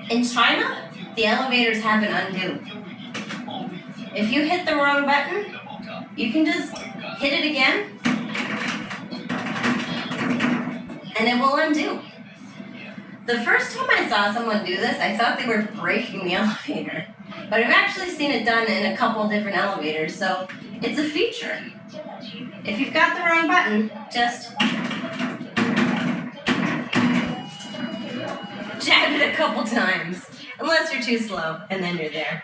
In China, the elevators have an undo. If you hit the wrong button, you can just hit it again, and it will undo. The first time I saw someone do this, I thought they were breaking the elevator. But I've actually seen it done in a couple different elevators, so it's a feature. If you've got the wrong button, just jab it a couple times. Unless you're too slow, and then you're there.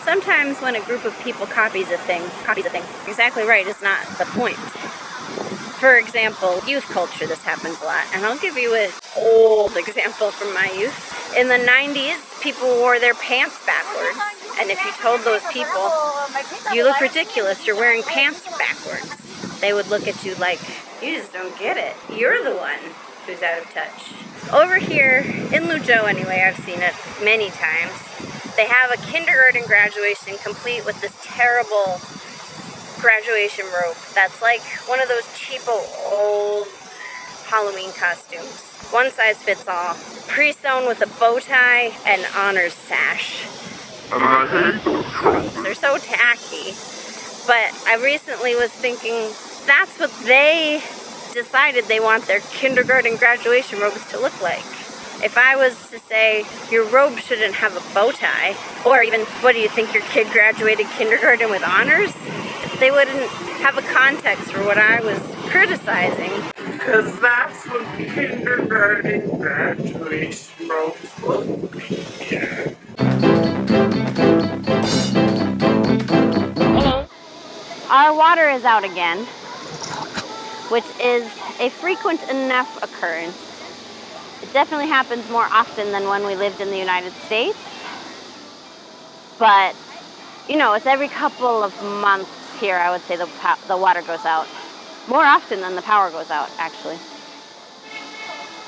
Sometimes when a group of people copies a thing, exactly right is not the point. For example, youth culture, this happens a lot. And I'll give you an old example from my youth. In the 90s, people wore their pants backwards. And if you told those people, you look ridiculous, you're wearing pants backwards, they would look at you like, you just don't get it. You're the one who's out of touch. Over here, in Luzhou anyway, I've seen it many times. They have a kindergarten graduation complete with this terrible graduation robe that's like one of those cheapo old Halloween costumes. One size fits all. Pre-sewn with a bow tie and honors sash. They're so tacky. But I recently was thinking, that's what they decided they want their kindergarten graduation robes to look like. If I was to say, your robe shouldn't have a bow tie, or even, what do you think, your kid graduated kindergarten with honors? They wouldn't have a context for what I was criticizing. Because that's what kindergarten graduation robes look like. Yeah. Our water is out again, which is a frequent enough occurrence. It definitely happens more often than when we lived in the United States. But, you know, it's every couple of months here, I would say, the water goes out. More often than the power goes out, actually.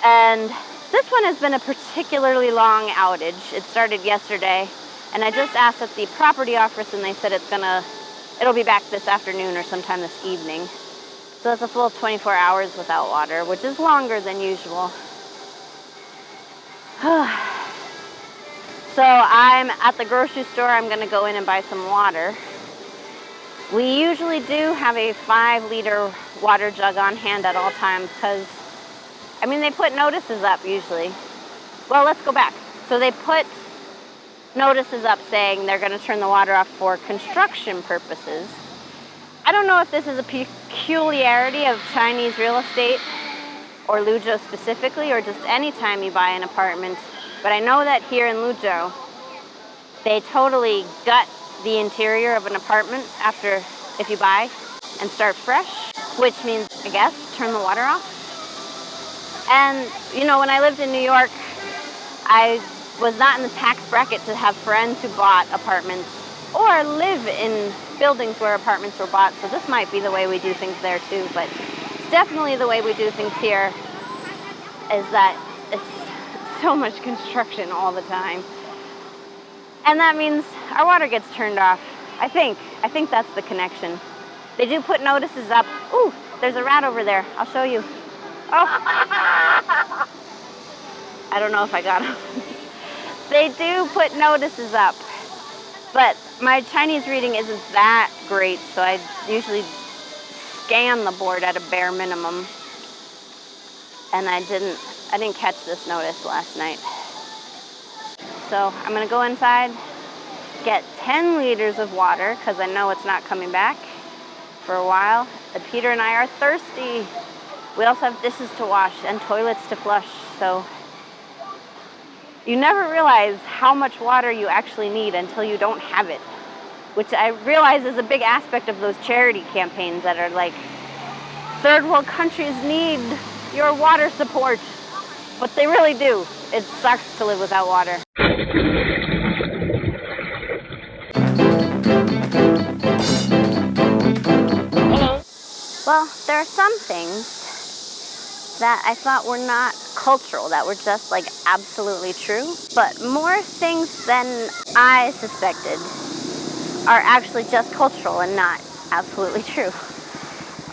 And this one has been a particularly long outage. It started yesterday, and I just asked at the property office, and they said it'll be back this afternoon or sometime this evening. So that's a full 24 hours without water, which is longer than usual. So I'm at the grocery store. I'm going to go in and buy some water. We usually do have a 5-liter water jug on hand at all times because, I mean, they put notices up usually. Well, let's go back. So they put notices up saying they're going to turn the water off for construction purposes. I don't know if this is a peculiarity of Chinese real estate or Luzhou specifically, or just any time you buy an apartment. But I know that here in Luzhou, they totally gut the interior of an apartment if you buy and start fresh, which means, I guess, turn the water off. And, you know, when I lived in New York, I was not in the tax bracket to have friends who bought apartments or live in buildings where apartments were bought, so this might be the way we do things there too, but definitely the way we do things here is that it's so much construction all the time. And that means our water gets turned off. I think that's the connection. They do put notices up. Ooh, there's a rat over there. I'll show you. Oh. I don't know if I got him. They do put notices up. But my Chinese reading isn't that great, so I usually scan the board at a bare minimum. And I didn't catch this notice last night. So I'm gonna go inside, get 10 liters of water, because I know it's not coming back for a while. And Peter and I are thirsty. We also have dishes to wash and toilets to flush, so you never realize how much water you actually need until you don't have it, which I realize is a big aspect of those charity campaigns that are like, third world countries need your water support, but they really do. It sucks to live without water. Well, there are some things that I thought were not cultural, that were just like absolutely true. But more things than I suspected are actually just cultural and not absolutely true.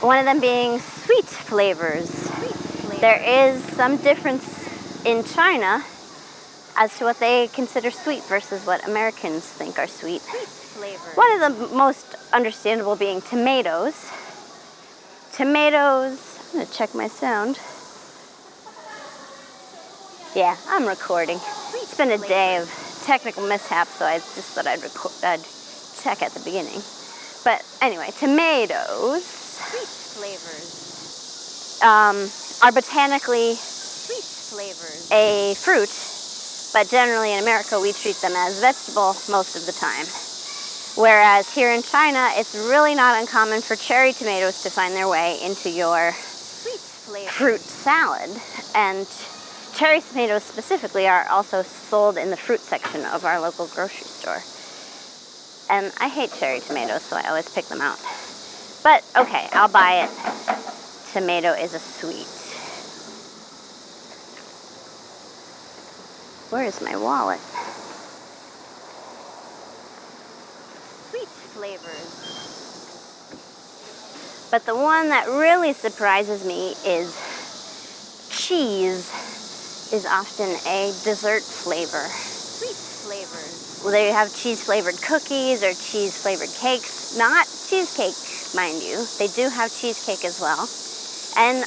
One of them being sweet flavors. There is some difference in China as to what they consider sweet versus what Americans think are sweet. One of the most understandable being tomatoes. Tomatoes, I'm gonna check my sound. Yeah, I'm recording. It's been a day of technical mishaps, so I just thought I'd check at the beginning. But anyway, tomatoes are botanically a fruit, but generally in America we treat them as vegetable most of the time. Whereas here in China, it's really not uncommon for cherry tomatoes to find their way into your fruit salad. And cherry tomatoes specifically are also sold in the fruit section of our local grocery store. And I hate cherry tomatoes, so I always pick them out. But okay, I'll buy it. Tomato is a sweet. Where is my wallet? Sweet flavors. But the one that really surprises me is cheese is often a dessert flavor. Sweet flavors. Well, they have cheese-flavored cookies or cheese-flavored cakes. Not cheesecake, mind you. They do have cheesecake as well. And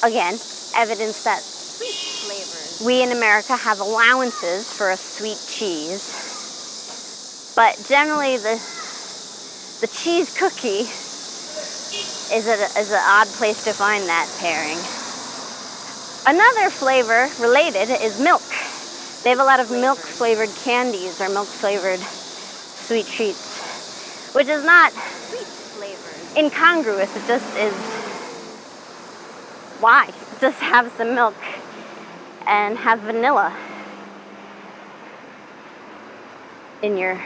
again, evidence that sweet flavors. We in America have allowances for a sweet cheese. But generally the cheese cookie is an odd place to find that pairing. Another flavor related is milk. They have a lot of milk-flavored candies or milk-flavored sweet treats, which is not incongruous. It just is. Why? Just have some milk and have vanilla in your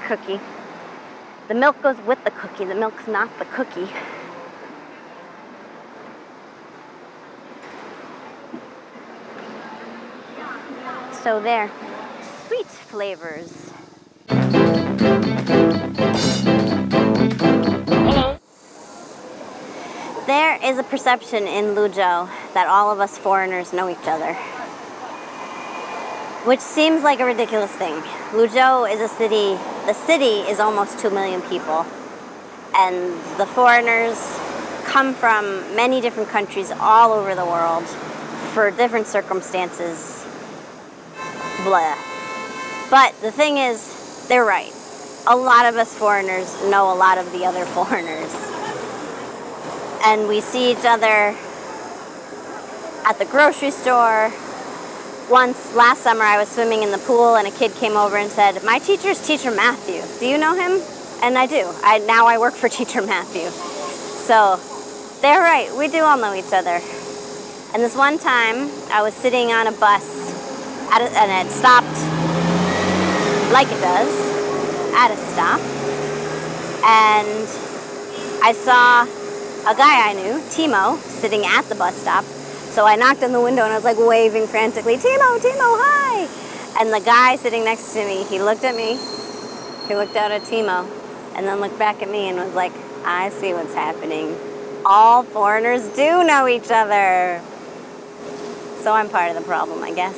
cookie. The milk goes with the cookie. The milk's not the cookie. So there, sweet flavors. Hello. There is a perception in 𝗖𝗵cie that all of us foreigners know each other, which seems like a ridiculous thing. 𝗖𝗵cie is a city, the city is almost 2 million people, and the foreigners come from many different countries all over the world for different circumstances. Blah. But the thing is, they're right. A lot of us foreigners know a lot of the other foreigners. And we see each other at the grocery store. Once, last summer, I was swimming in the pool and a kid came over and said, "My teacher's Teacher Matthew. Do you know him?" And I do. Now I work for Teacher Matthew. So, they're right. We do all know each other. And this one time, I was sitting on a bus and it stopped like it does at a stop, and I saw a guy I knew, Timo, sitting at the bus stop. So I knocked on the window and I was like waving frantically, "Timo, Timo, hi!" And the guy sitting next to me, he looked at me, he looked out at Timo, and then looked back at me and was like, "I see what's happening. All foreigners do know each other." So I'm part of the problem, I guess.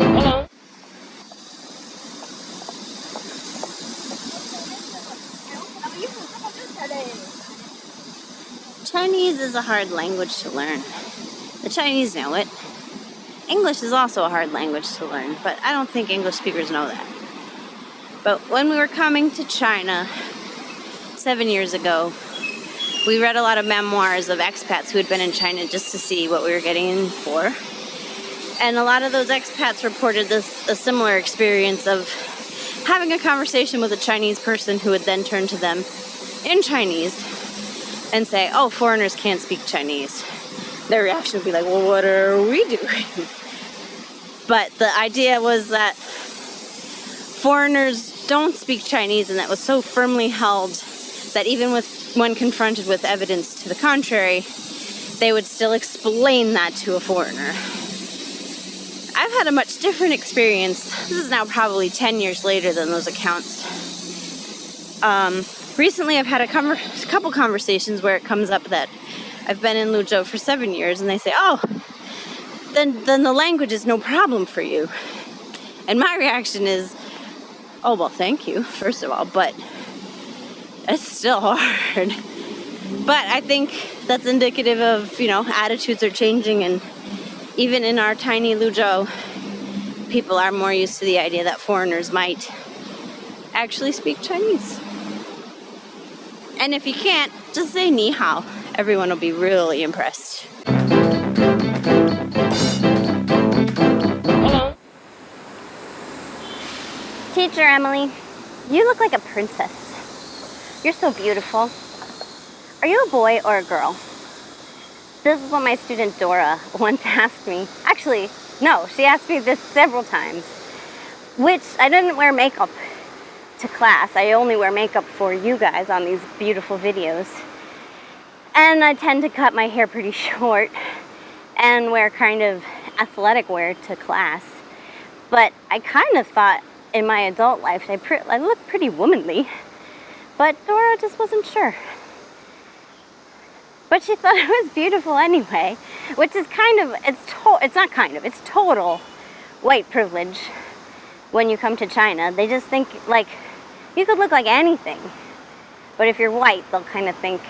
Hello. Chinese is a hard language to learn. The Chinese know it. English is also a hard language to learn, but I don't think English speakers know that. But when we were coming to China 7 years ago, we read a lot of memoirs of expats who had been in China just to see what we were getting in for. And a lot of those expats reported a similar experience of having a conversation with a Chinese person who would then turn to them in Chinese and say, "Oh, foreigners can't speak Chinese." Their reaction would be like, "Well, what are we doing?" But the idea was that foreigners don't speak Chinese, and that was so firmly held that even when confronted with evidence to the contrary, they would still explain that to a foreigner. I've had a much different experience. This is now probably 10 years later than those accounts. Recently I've had a couple conversations where it comes up that I've been in Luzhou for 7 years, and they say, oh, then the language is no problem for you. And my reaction is, oh, well, thank you, first of all, but it's still hard. But I think that's indicative of, attitudes are changing, and even in our tiny Luzhou, people are more used to the idea that foreigners might actually speak Chinese. And if you can't, just say ni hao. Everyone will be really impressed. Hello. Teacher Emily, you look like a princess. You're so beautiful. Are you a boy or a girl? This is what my student Dora once asked me. Actually, no, she asked me this several times. Which, I didn't wear makeup to class. I only wear makeup for you guys on these beautiful videos. And I tend to cut my hair pretty short and wear kind of athletic wear to class. But I kind of thought in my adult life I looked pretty womanly. But Dora just wasn't sure. But she thought it was beautiful anyway, which is it's total white privilege when you come to China. They just think, like, you could look like anything. But if you're white, they'll kind of think,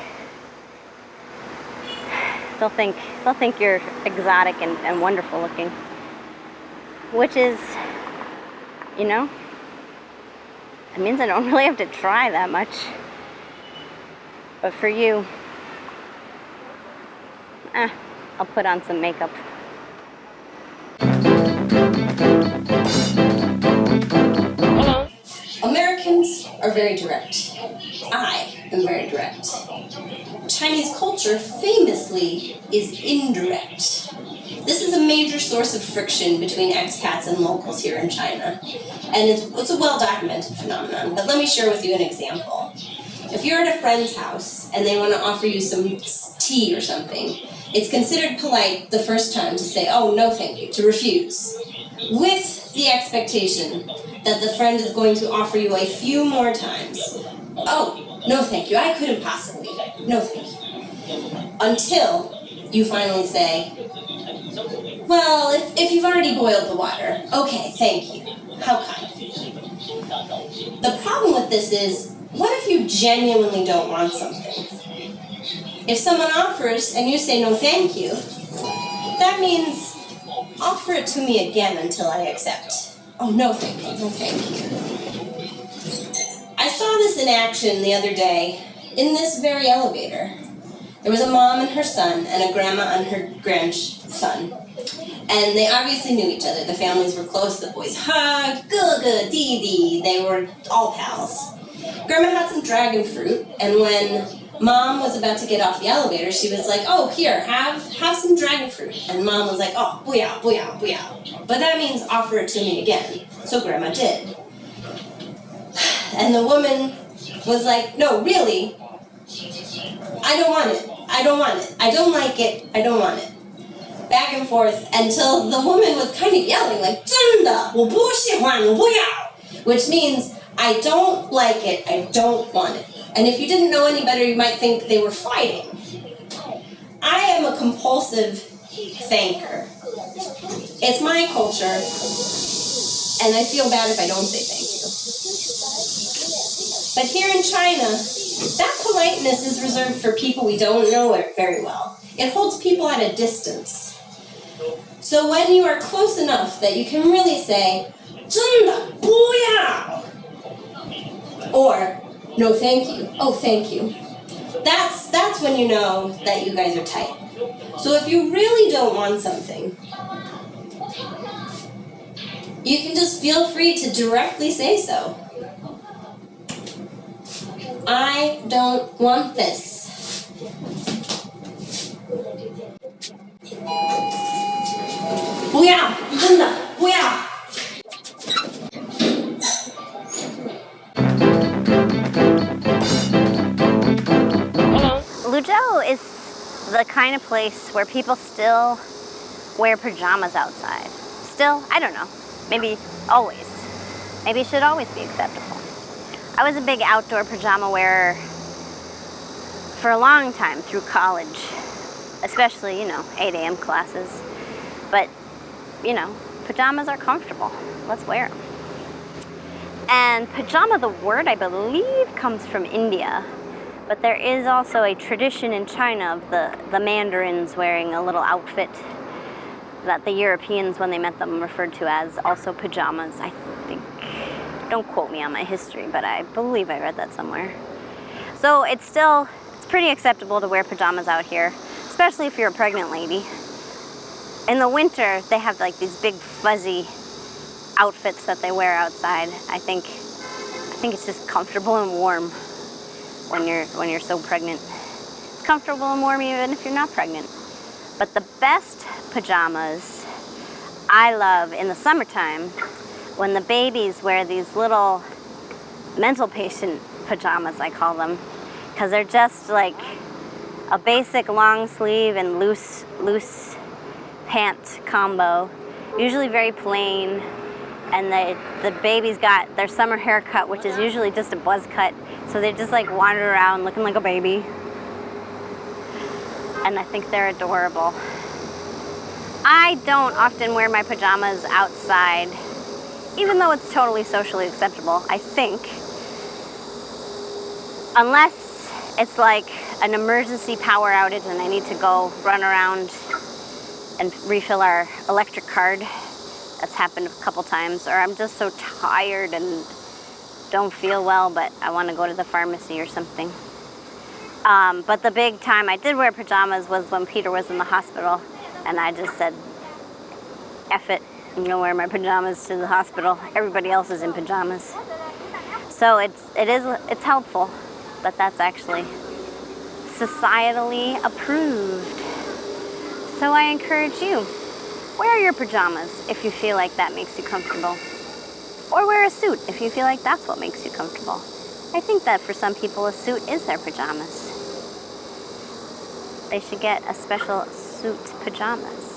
they'll think you're exotic and wonderful looking. Which is, it means I don't really have to try that much. But for you, I'll put on some makeup. Hello. Americans are very direct. I am very direct. Chinese culture famously is indirect. This is a major source of friction between expats and locals here in China. And it's a well-documented phenomenon, but let me share with you an example. If you're at a friend's house and they want to offer you some tea or something, it's considered polite the first time to say, oh, no thank you, to refuse, with the expectation that the friend is going to offer you a few more times. Oh, no thank you, I couldn't possibly, no thank you. Until you finally say, well, if you've already boiled the water, okay, thank you, how kind of you. The problem with this is, what if you genuinely don't want something? If someone offers and you say no thank you, that means offer it to me again until I accept. Oh, no thank you, no thank you. I saw this in action the other day in this very elevator. There was a mom and her son and a grandma and her grandson. And they obviously knew each other. The families were close. The boys hugged, good, dee. They were all pals. Grandma had some dragon fruit, and when Mom was about to get off the elevator, she was like, oh, here, have some dragon fruit. And Mom was like, oh, 不要, 不要, 不要. But that means offer it to me again. So Grandma did. And the woman was like, no, really, I don't want it. I don't want it. I don't like it. I don't want it. Back and forth until the woman was kind of yelling, like, 真的, 我不喜欢, 我不要. Which means, I don't like it, I don't want it. And if you didn't know any better, you might think they were fighting. I am a compulsive thanker. It's my culture, and I feel bad if I don't say thank you. But here in China, that politeness is reserved for people we don't know very well. It holds people at a distance. So when you are close enough that you can really say, 真的不要, or no thank you, oh thank you, that's when you know that you guys are tight. So if you really don't want something, you can just feel free to directly say so. I don't want this. "不要，真的不要." Fuzhou is the kind of place where people still wear pajamas outside. Still, I don't know, maybe always. Maybe it should always be acceptable. I was a big outdoor pajama wearer for a long time through college, especially, 8 a.m. classes. But, pajamas are comfortable. Let's wear them. And pajama, the word, I believe, comes from India. But there is also a tradition in China of the mandarins wearing a little outfit that the Europeans, when they met them, referred to as also pajamas, I think. Don't quote me on my history, but I believe I read that somewhere. So it's pretty acceptable to wear pajamas out here, especially if you're a pregnant lady. In the winter, they have like these big fuzzy outfits that they wear outside. I think it's just comfortable and warm when you're so pregnant. It's comfortable and warm even if you're not pregnant. But the best pajamas I love in the summertime, when the babies wear these little mental patient pajamas, I call them, because they're just like a basic long sleeve and loose pant combo, usually very plain, and the baby's got their summer haircut, which is usually just a buzz cut, so they just like wander around looking like a baby, and I think they're adorable. I don't often wear my pajamas outside, even though it's totally socially acceptable, I think, unless it's like an emergency power outage and I need to go run around and refill our electric card. That's happened a couple times. Or I'm just so tired and don't feel well, but I want to go to the pharmacy or something. But the big time I did wear pajamas was when Peter was in the hospital, and I just said, F it, I'm gonna wear my pajamas to the hospital. Everybody else is in pajamas. So it's helpful, but that's actually societally approved. So I encourage you, wear your pajamas if you feel like that makes you comfortable. Or wear a suit if you feel like that's what makes you comfortable. I think that for some people a suit is their pajamas. They should get a special suit pajamas.